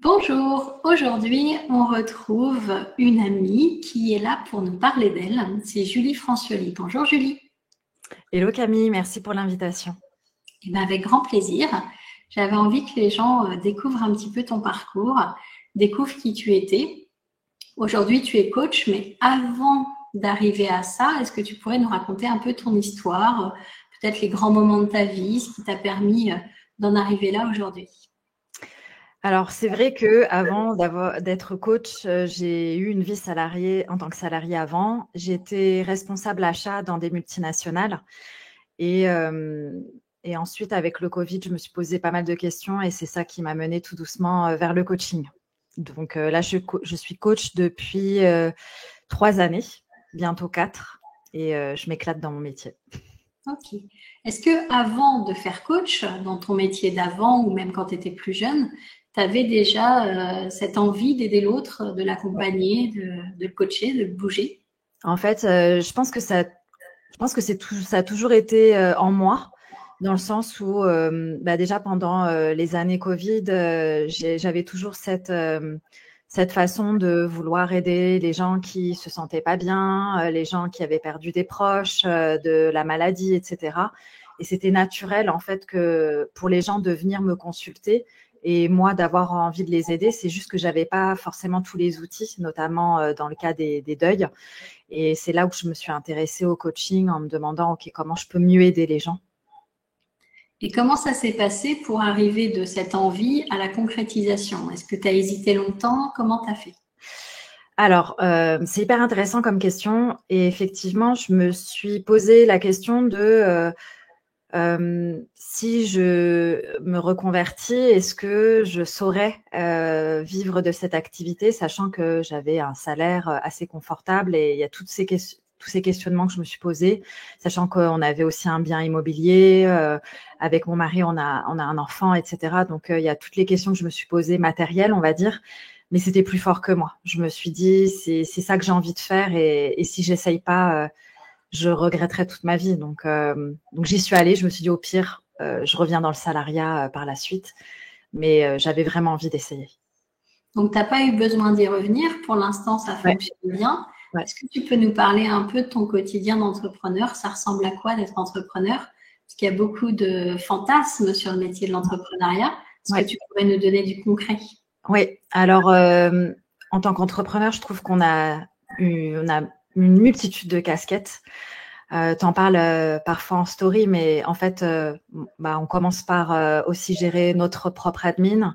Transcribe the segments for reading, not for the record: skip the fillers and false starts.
Bonjour, aujourd'hui on retrouve une amie qui est là pour nous parler d'elle, c'est Julie Francioli. Bonjour Julie. Hello Camille, merci pour l'invitation. Eh bien, avec grand plaisir, j'avais envie que les gens découvrent un petit peu ton parcours, découvrent qui tu étais. Aujourd'hui tu es coach, mais avant d'arriver à ça, est-ce que tu pourrais nous raconter un peu ton histoire, peut-être les grands moments de ta vie, ce qui t'a permis d'en arriver là aujourd'hui? Alors c'est vrai que avant d'être coach, j'ai eu une vie salariée en tant que salariée avant. J'étais responsable achat dans des multinationales et, euh, et ensuite avec le Covid, je me suis posé pas mal de questions et c'est ça qui m'a menée tout doucement vers le coaching. Donc là, je suis coach depuis 3 années, bientôt 4, et je m'éclate dans mon métier. Ok. Est-ce que avant de faire coach, dans ton métier d'avant ou même quand tu étais plus jeune, tu avais déjà cette envie d'aider l'autre, de l'accompagner, de le coacher, de le bouger? En fait, je pense que ça a toujours été en moi, dans le sens où déjà pendant les années Covid, j'avais toujours cette façon de vouloir aider les gens qui se sentaient pas bien, les gens qui avaient perdu des proches, de la maladie, etc. Et c'était naturel en fait que pour les gens de venir me consulter et moi d'avoir envie de les aider. C'est juste que j'avais pas forcément tous les outils, notamment dans le cas des deuils. Et c'est là où je me suis intéressée au coaching en me demandant, OK, comment je peux mieux aider les gens. Et comment ça s'est passé pour arriver de cette envie à la concrétisation? Est-ce que tu as hésité longtemps? Comment tu as fait? Alors, c'est hyper intéressant comme question. Et effectivement, je me suis posé la question de si je me reconvertis, est-ce que je saurais vivre de cette activité, sachant que j'avais un salaire assez confortable et il y a tous ces questionnements que je me suis posés, sachant qu'on avait aussi un bien immobilier, avec mon mari, on a un enfant, etc. Donc, il y a toutes les questions que je me suis posées matérielles, on va dire, mais c'était plus fort que moi. Je me suis dit, c'est ça que j'ai envie de faire et si j'essaye pas, je regretterais toute ma vie. Donc j'y suis allée. Je me suis dit, au pire, je reviens dans le salariat par la suite. Mais j'avais vraiment envie d'essayer. Donc, tu n'as pas eu besoin d'y revenir. Pour l'instant, ça Ouais, fonctionne bien. ouais. Est-ce que tu peux nous parler un peu de ton quotidien d'entrepreneur? Ça ressemble à quoi d'être entrepreneur? Parce qu'il y a beaucoup de fantasmes sur le métier de l'entrepreneuriat. Est-ce que Ouais. tu pourrais nous donner du concret? Oui. Alors, en tant qu'entrepreneur, je trouve on a une multitude de casquettes. T'en parles parfois en story, mais en fait, on commence par aussi gérer notre propre admin,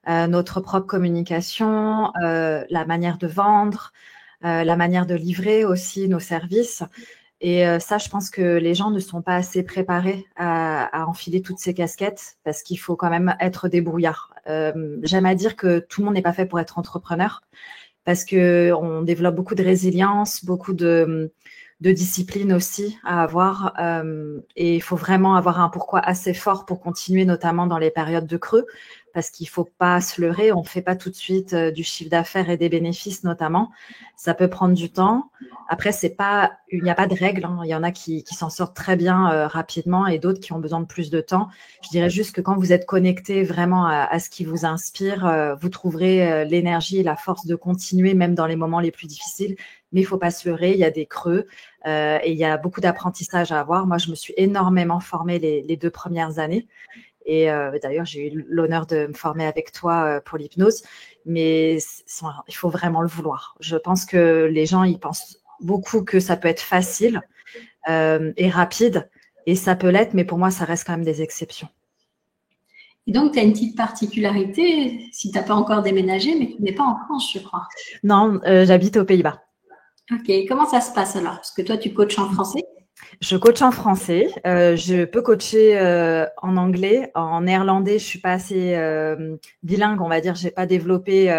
notre propre communication, la manière de vendre, la manière de livrer aussi nos services. Et ça, je pense que les gens ne sont pas assez préparés à enfiler toutes ces casquettes parce qu'il faut quand même être débrouillard. J'aime à dire que tout le monde n'est pas fait pour être entrepreneur parce que on développe beaucoup de résilience, beaucoup de discipline aussi à avoir. Et il faut vraiment avoir un pourquoi assez fort pour continuer, notamment dans les périodes de creux, parce qu'il ne faut pas se leurrer. On ne fait pas tout de suite du chiffre d'affaires et des bénéfices, notamment. Ça peut prendre du temps. Après, il n'y a pas de règle, hein. Il y en a qui s'en sortent très bien rapidement et d'autres qui ont besoin de plus de temps. Je dirais juste que quand vous êtes connecté vraiment à ce qui vous inspire, vous trouverez l'énergie et la force de continuer, même dans les moments les plus difficiles. Mais il ne faut pas se leurrer, il y a des creux et il y a beaucoup d'apprentissage à avoir. Moi, je me suis énormément formée les 2 premières années. Et d'ailleurs, j'ai eu l'honneur de me former avec toi pour l'hypnose. Mais il faut vraiment le vouloir. Je pense que les gens, ils pensent beaucoup que ça peut être facile et rapide. Et ça peut l'être, mais pour moi, ça reste quand même des exceptions. Et donc, tu as une petite particularité, si tu n'as pas encore déménagé, mais tu n'es pas en France, je crois. Non, j'habite aux Pays-Bas. Ok, comment ça se passe alors? Parce que toi, tu coaches en français. Je coach en français. Je peux coacher en anglais. En néerlandais, je suis pas assez bilingue, on va dire. J'ai pas développé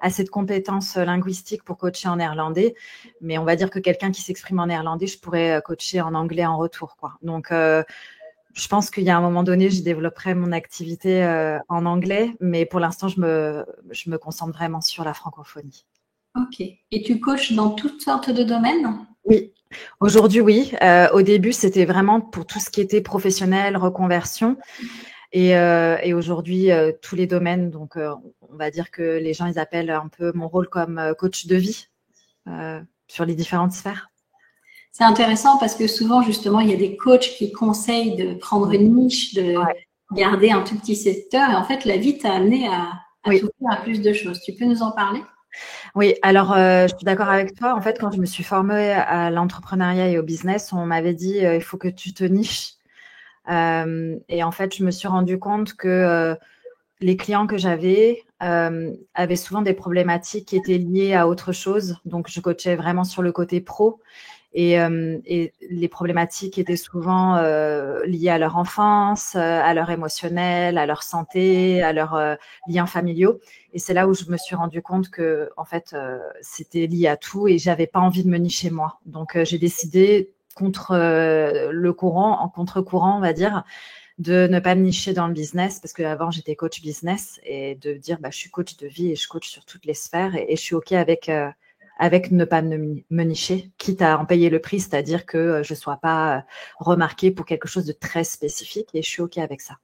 assez de compétences linguistiques pour coacher en néerlandais. Mais on va dire que quelqu'un qui s'exprime en néerlandais, je pourrais coacher en anglais en retour, quoi. Donc, je pense qu'il y a un moment donné, je développerai mon activité en anglais. Mais pour l'instant, je me concentre vraiment sur la francophonie. Ok. Et tu coaches dans toutes sortes de domaines? Oui, aujourd'hui, oui. Au début, c'était vraiment pour tout ce qui était professionnel, reconversion. Et aujourd'hui, tous les domaines. Donc, on va dire que les gens, ils appellent un peu mon rôle comme coach de vie sur les différentes sphères. C'est intéressant parce que souvent, justement, il y a des coachs qui conseillent de prendre une niche, de garder un tout petit secteur. Et en fait, la vie t'a amené à t'ouvrir à plus de choses. Tu peux nous en parler? Oui, alors je suis d'accord avec toi. En fait, quand je me suis formée à l'entrepreneuriat et au business, on m'avait dit il faut que tu te niches. Et en fait, je me suis rendu compte que les clients que j'avais avaient souvent des problématiques qui étaient liées à autre chose. Donc, je coachais vraiment sur le côté pro. Et les problématiques étaient souvent liées à leur enfance, à leur émotionnel, à leur santé, à leurs liens familiaux. Et c'est là où je me suis rendu compte que, en fait, c'était lié à tout et j'avais pas envie de me nicher moi. Donc, j'ai décidé contre le courant, en contre-courant, on va dire, de ne pas me nicher dans le business parce qu'avant, j'étais coach business et de dire, je suis coach de vie et je coach sur toutes les sphères et je suis OK avec ne pas me nicher, quitte à en payer le prix, c'est-à-dire que je ne sois pas remarquée pour quelque chose de très spécifique et je suis OK avec ça.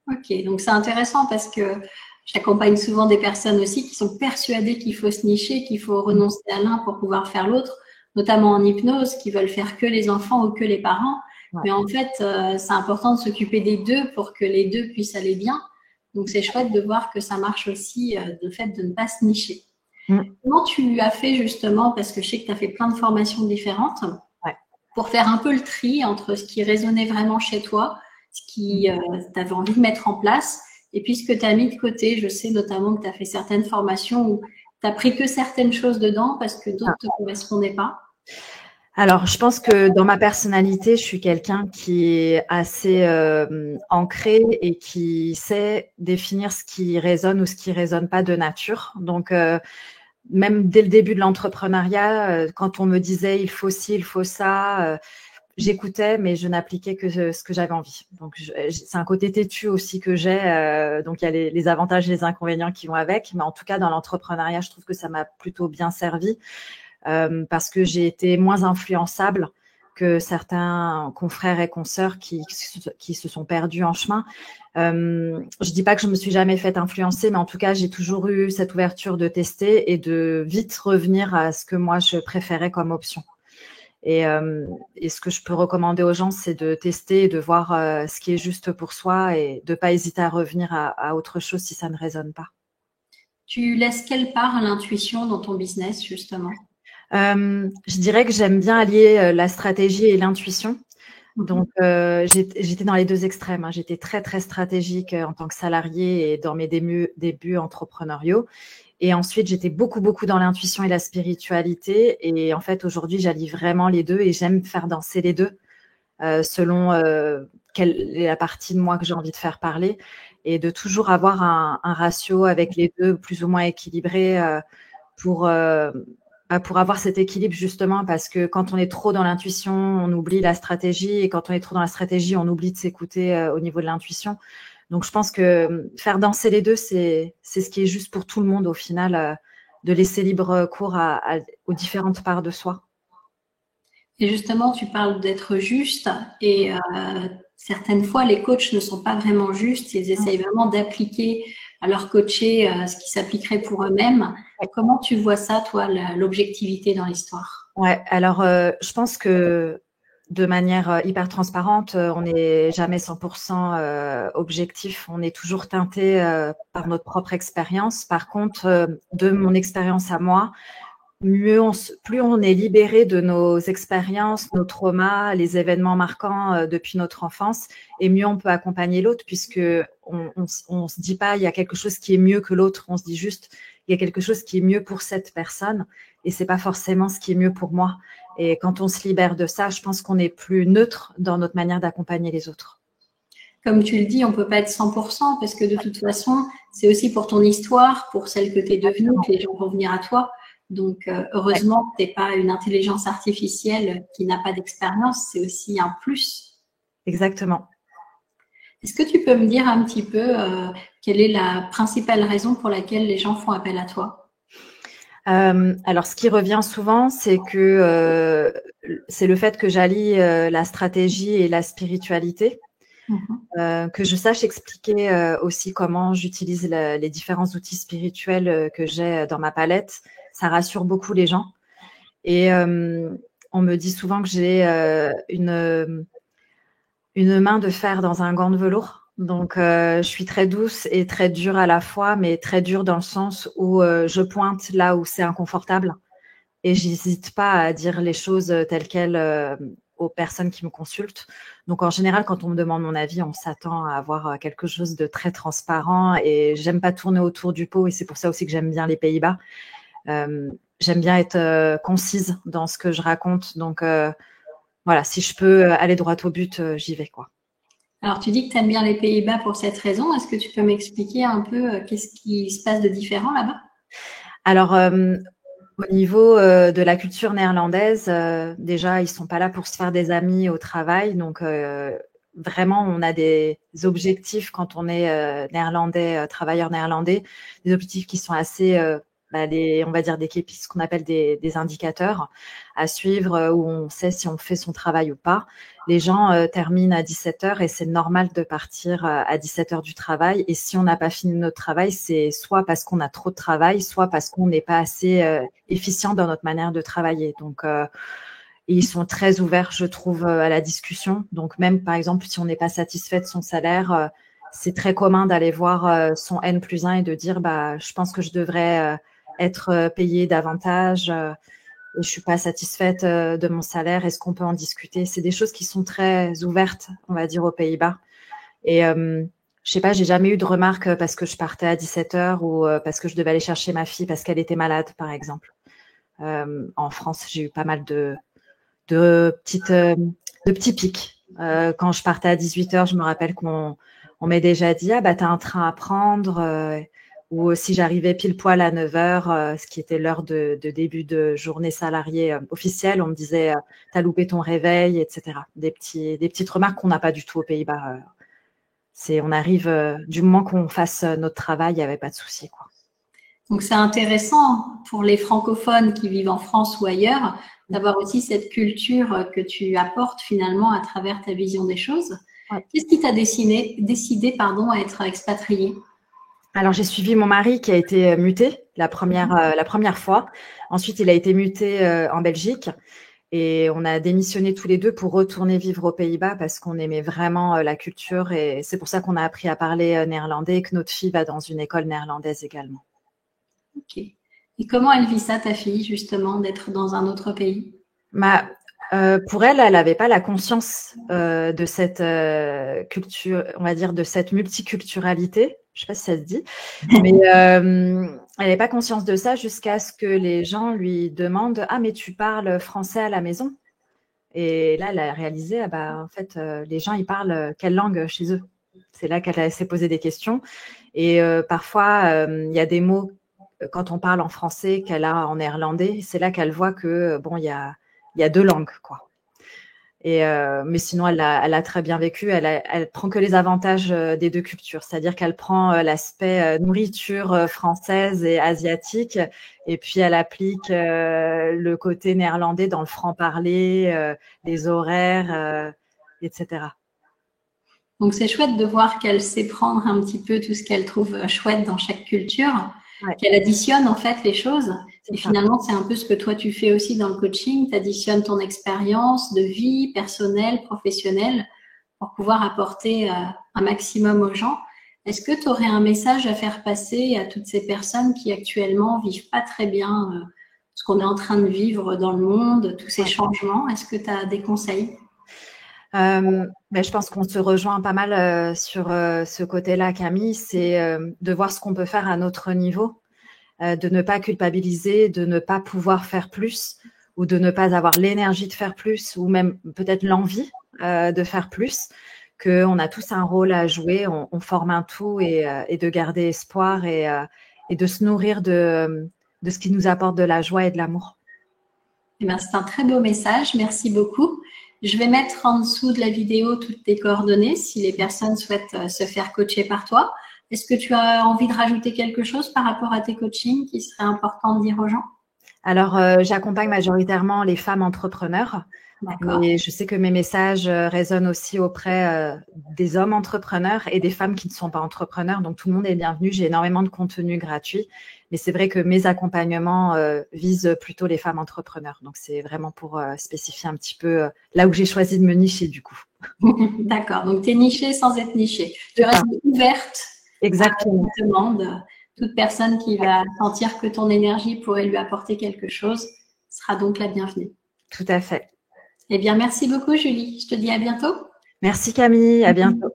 Ok, donc c'est intéressant parce que j'accompagne souvent des personnes aussi qui sont persuadées qu'il faut se nicher, qu'il faut renoncer à l'un pour pouvoir faire l'autre, notamment en hypnose, qui veulent faire que les enfants ou que les parents. Ouais. Mais en fait, c'est important de s'occuper des deux pour que les deux puissent aller bien. Donc c'est chouette de voir que ça marche aussi, le fait de ne pas se nicher. Comment tu as fait justement, parce que je sais que tu as fait plein de formations différentes, pour faire un peu le tri entre ce qui résonnait vraiment chez toi, ce qui tu avais envie de mettre en place, et puis ce que tu as mis de côté. Je sais notamment que tu as fait certaines formations où tu as pris que certaines choses dedans parce que d'autres ne te correspondaient pas. Alors, je pense que dans ma personnalité, je suis quelqu'un qui est assez ancré et qui sait définir ce qui résonne ou ce qui résonne pas de nature. Donc, même dès le début de l'entrepreneuriat, quand on me disait il faut ci, il faut ça, j'écoutais, mais je n'appliquais que ce que j'avais envie. Donc, c'est un côté têtu aussi que j'ai. Donc, il y a les avantages et les inconvénients qui vont avec. Mais en tout cas, dans l'entrepreneuriat, je trouve que ça m'a plutôt bien servi parce que j'ai été moins influençable que certains confrères et consoeurs qui se sont perdus en chemin. Je dis pas que je me suis jamais fait influencer, mais en tout cas, j'ai toujours eu cette ouverture de tester et de vite revenir à ce que moi, je préférais comme option. Et ce que je peux recommander aux gens, c'est de tester et de voir ce qui est juste pour soi et de ne pas hésiter à revenir à autre chose si ça ne résonne pas. Tu laisses quelle part à l'intuition dans ton business, justement? Je dirais que j'aime bien allier la stratégie et l'intuition. Donc, j'étais dans les deux extrêmes. Hein. J'étais très, très stratégique en tant que salariée et dans mes débuts entrepreneuriaux. Et ensuite, j'étais beaucoup, beaucoup dans l'intuition et la spiritualité. Et en fait, aujourd'hui, j'allie vraiment les deux et j'aime faire danser les deux selon quelle est la partie de moi que j'ai envie de faire parler et de toujours avoir un ratio avec les deux plus ou moins équilibré pour avoir cet équilibre justement parce que quand on est trop dans l'intuition, on oublie la stratégie et quand on est trop dans la stratégie, on oublie de s'écouter au niveau de l'intuition. Donc, je pense que faire danser les deux, c'est ce qui est juste pour tout le monde au final, de laisser libre cours aux différentes parts de soi. Et justement, tu parles d'être juste et certaines fois, les coachs ne sont pas vraiment justes. Ils essayent vraiment d'appliquer à leur coaché ce qui s'appliquerait pour eux-mêmes. Comment tu vois ça, toi, l'objectivité dans l'histoire? Ouais, alors je pense que de manière hyper transparente, on n'est jamais 100% objectif. On est toujours teinté par notre propre expérience. Par contre, de mon expérience à moi, plus on est libéré de nos expériences, nos traumas, les événements marquants depuis notre enfance, et mieux on peut accompagner l'autre, puisque on se dit pas il y a quelque chose qui est mieux que l'autre. On se dit juste il y a quelque chose qui est mieux pour cette personne, et c'est pas forcément ce qui est mieux pour moi. Et quand on se libère de ça, je pense qu'on est plus neutre dans notre manière d'accompagner les autres. Comme tu le dis, on peut pas être 100% parce que de toute façon, c'est aussi pour ton histoire, pour celle que tu es devenue, que les gens vont venir à toi. Donc, heureusement que tu n'es pas une intelligence artificielle qui n'a pas d'expérience. C'est aussi un plus. Exactement. Est-ce que tu peux me dire un petit peu quelle est la principale raison pour laquelle les gens font appel à toi? Alors, ce qui revient souvent, c'est que c'est le fait que j'allie la stratégie et la spiritualité. Que je sache expliquer aussi comment j'utilise les différents outils spirituels que j'ai dans ma palette. Ça rassure beaucoup les gens. Et on me dit souvent que j'ai une main de fer dans un gant de velours. Donc, je suis très douce et très dure à la fois, mais très dure dans le sens où je pointe là où c'est inconfortable. Et j'hésite pas à dire les choses telles quelles aux personnes qui me consultent. Donc, en général, quand on me demande mon avis, on s'attend à avoir quelque chose de très transparent. Et j'aime pas tourner autour du pot. Et c'est pour ça aussi que j'aime bien les Pays-Bas. J'aime bien être concise dans ce que je raconte. Donc, voilà, si je peux aller droit au but, j'y vais, quoi. Alors, tu dis que tu aimes bien les Pays-Bas pour cette raison. Est-ce que tu peux m'expliquer un peu qu'est-ce qui se passe de différent là-bas? Alors, au niveau de la culture néerlandaise, déjà, ils sont pas là pour se faire des amis au travail. Donc, vraiment, on a des objectifs quand on est néerlandais, travailleur néerlandais, des objectifs qui sont assez, on va dire des KPIs, ce qu'on appelle des indicateurs à suivre où on sait si on fait son travail ou pas. Les gens terminent à 17h et c'est normal de partir à 17h du travail. Et si on n'a pas fini notre travail, c'est soit parce qu'on a trop de travail, soit parce qu'on n'est pas assez efficient dans notre manière de travailler. Donc, ils sont très ouverts, je trouve, à la discussion. Donc, même, par exemple, si on n'est pas satisfait de son salaire, c'est très commun d'aller voir son N+1 et de dire, je pense que je devrais être payée davantage. Je suis pas satisfaite de mon salaire. Est-ce qu'on peut en discuter? C'est des choses qui sont très ouvertes, on va dire, aux Pays-Bas. Et je sais pas, j'ai jamais eu de remarques parce que je partais à 17h ou parce que je devais aller chercher ma fille parce qu'elle était malade, par exemple. En France, j'ai eu pas mal de petits pics. Quand je partais à 18h, je me rappelle qu'on m'ait déjà dit, t'as un train à prendre. Ou si j'arrivais pile poil à 9h, ce qui était l'heure de début de journée salariée officielle, on me disait t'as loupé ton réveil, etc. Des petites remarques qu'on n'a pas du tout aux Pays-Bas. On arrive du moment qu'on fasse notre travail, il n'y avait pas de souci, quoi. Donc, c'est intéressant pour les francophones qui vivent en France ou ailleurs d'avoir aussi cette culture que tu apportes finalement à travers ta vision des choses. Ouais. Qu'est-ce qui t'a décidé à être expatriée? Alors, j'ai suivi mon mari qui a été muté la première fois. Ensuite, il a été muté en Belgique. Et on a démissionné tous les deux pour retourner vivre aux Pays-Bas parce qu'on aimait vraiment la culture. Et c'est pour ça qu'on a appris à parler néerlandais et que notre fille va dans une école néerlandaise également. Ok. Et comment elle vit ça, ta fille, justement, d'être dans un autre pays? Pour elle, elle n'avait pas la conscience de cette culture, on va dire, de cette multiculturalité. Je ne sais pas si ça se dit, mais elle n'avait pas conscience de ça jusqu'à ce que les gens lui demandent « Ah, mais tu parles français à la maison ?» Et là, elle a réalisé, en fait, les gens, ils parlent quelle langue chez eux? C'est là qu'elle s'est posé des questions. Et parfois, il y a des mots, quand on parle en français, qu'elle a en néerlandais. C'est là qu'elle voit que, il y a deux langues, quoi. Mais sinon, elle a très bien vécu. Elle prend que les avantages des deux cultures. C'est-à-dire qu'elle prend l'aspect nourriture française et asiatique, et puis elle applique le côté néerlandais dans le franc-parler, les horaires, etc. Donc, c'est chouette de voir qu'elle sait prendre un petit peu tout ce qu'elle trouve chouette dans chaque culture, ouais, qu'elle additionne en fait les choses. Et finalement, c'est un peu ce que toi, tu fais aussi dans le coaching. Tu additionnes ton expérience de vie personnelle, professionnelle, pour pouvoir apporter un maximum aux gens. Est-ce que tu aurais un message à faire passer à toutes ces personnes qui actuellement vivent pas très bien ce qu'on est en train de vivre dans le monde, tous ces changements? Est-ce que tu as des conseils? Je pense qu'on se rejoint pas mal sur ce côté-là, Camille. C'est de voir ce qu'on peut faire à notre niveau, de ne pas culpabiliser, de ne pas pouvoir faire plus ou de ne pas avoir l'énergie de faire plus ou même peut-être l'envie de faire plus, qu'on a tous un rôle à jouer, on forme un tout et de garder espoir et de se nourrir de ce qui nous apporte de la joie et de l'amour. Eh bien, c'est un très beau message. Merci beaucoup. Je vais mettre en dessous de la vidéo toutes tes coordonnées si les personnes souhaitent se faire coacher par toi. Est-ce que tu as envie de rajouter quelque chose par rapport à tes coachings qui serait important de dire aux gens? Alors, j'accompagne majoritairement les femmes entrepreneurs, D'accord. mais je sais que mes messages résonnent aussi auprès des hommes entrepreneurs et des femmes qui ne sont pas entrepreneurs. Donc, tout le monde est bienvenu. J'ai énormément de contenu gratuit, mais c'est vrai que mes accompagnements visent plutôt les femmes entrepreneurs. Donc, c'est vraiment pour spécifier un petit peu là où j'ai choisi de me nicher du coup. D'accord. Donc, tu es nichée sans être nichée. Tu restes ouverte à Exactement. la demande. Toute personne qui va sentir que ton énergie pourrait lui apporter quelque chose sera donc la bienvenue. Tout à fait. Eh bien, merci beaucoup, Julie. Je te dis à bientôt. Merci Camille, à bientôt.